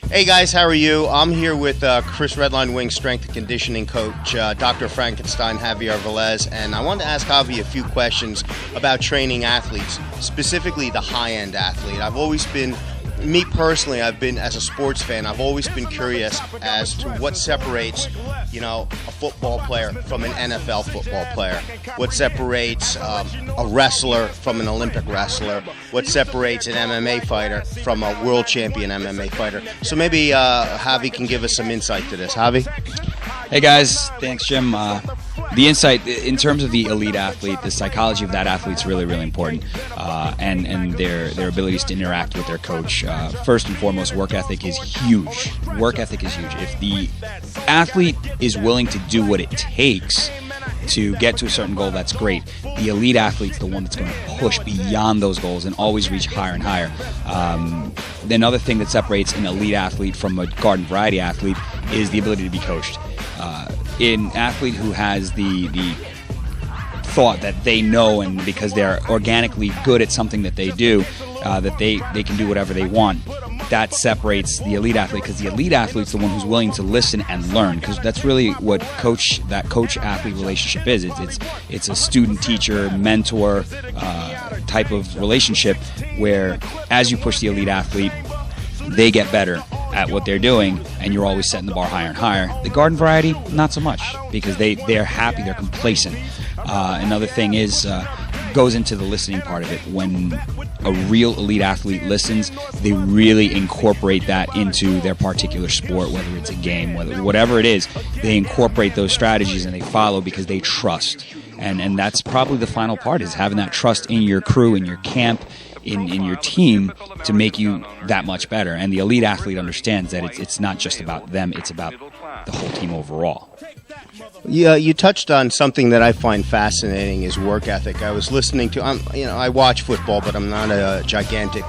Hey guys, how are you? I'm here with Chris Redline Wing strength and conditioning coach, Dr. Frankenstein, Javier Velez, and I wanted to ask Javi a few questions about training athletes, specifically the high-end athlete. I've always been, me personally, as a sports fan, I've always been curious as to what separates, a football player from an NFL football player. What separates a wrestler from an Olympic wrestler. What separates an MMA fighter from a world champion MMA fighter. So maybe Javi can give us some insight to this. Javi? Hey guys, thanks Jim. The insight in terms of the elite athlete, the psychology of that athlete is really, really important, and their abilities to interact with their coach. First and foremost, work ethic is huge. Work ethic is huge. If the athlete is willing to do what it takes to get to a certain goal, that's great. The elite athlete's the one that's going to push beyond those goals and always reach higher and higher. Another thing that separates an elite athlete from a garden variety athlete is the ability to be coached. An athlete who has the thought that they know, and because they're organically good at something that they do, that they can do whatever they want, that separates the elite athlete, because the elite athlete's the one who's willing to listen and learn, because that's really what that coach-athlete relationship is. It's a student-teacher, mentor type of relationship where as you push the elite athlete, they get better at what they're doing, and you're always setting the bar higher and higher. The garden variety, not so much, because they're happy, they're complacent. Another thing is goes into the listening part of it. When a real elite athlete listens, they really incorporate that into their particular sport, whether it's a game, whatever it is, they incorporate those strategies and they follow because they trust. And that's probably the final part, is having that trust in your crew, in your camp, in your team, to make you that much better. And the elite athlete understands that it's not just about them, it's about the whole team overall. Yeah, you touched on something that I find fascinating, is work ethic. I was listening to, I watch football, but I'm not a gigantic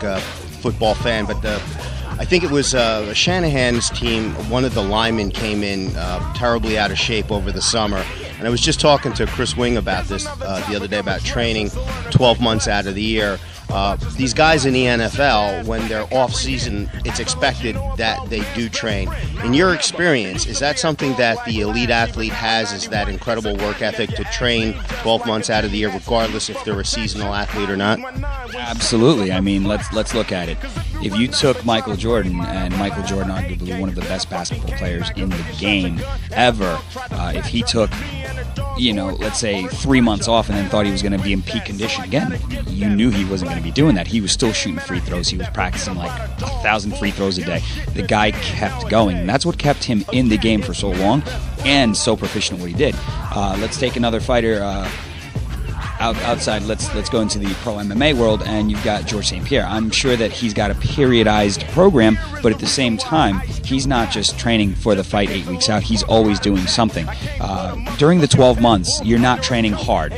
football fan, but I think it was Shanahan's team, one of the linemen came in terribly out of shape over the summer. And I was just talking to Chris Wing about this the other day, about training 12 months out of the year. These guys in the NFL, when they're off season, it's expected that they do train. In your experience, is that something that the elite athlete has, is that incredible work ethic to train 12 months out of the year, regardless if they're a seasonal athlete or not? Absolutely. I mean, let's look at it. If you took Michael Jordan, and Michael Jordan arguably one of the best basketball players in the game ever, if he took, let's say 3 months off and then thought he was going to be in peak condition again, you knew he wasn't going to be doing that. He was still shooting free throws. He was practicing like 1,000 free throws a day. The guy kept going, and that's what kept him in the game for so long and so proficient at what he did. Let's take another fighter outside. Let's go into the pro MMA world, and you've got George St. Pierre. I'm sure that he's got a periodized program, but at the same time, he's not just training for the fight 8 weeks out. He's always doing something. During the 12 months, you're not training hard.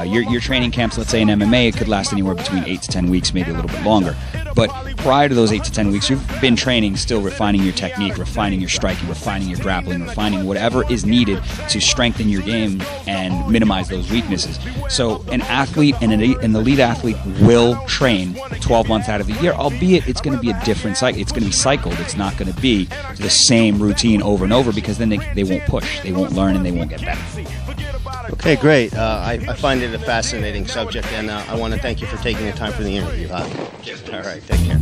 Your training camps, let's say in MMA, it could last anywhere between 8 to 10 weeks, maybe a little bit longer. But prior to those 8 to 10 weeks, you've been training, still refining your technique, refining your striking, refining your grappling, refining whatever is needed to strengthen your game and minimize those weaknesses. So an athlete and an elite athlete will train 12 months out of the year, albeit it's going to be a different cycle. It's going to be cycled. It's not going to be the same routine over and over, because then they won't push, they won't learn, and they won't get better. Okay, great. I find it a fascinating subject, and I want to thank you for taking the time for the interview. All right, take care.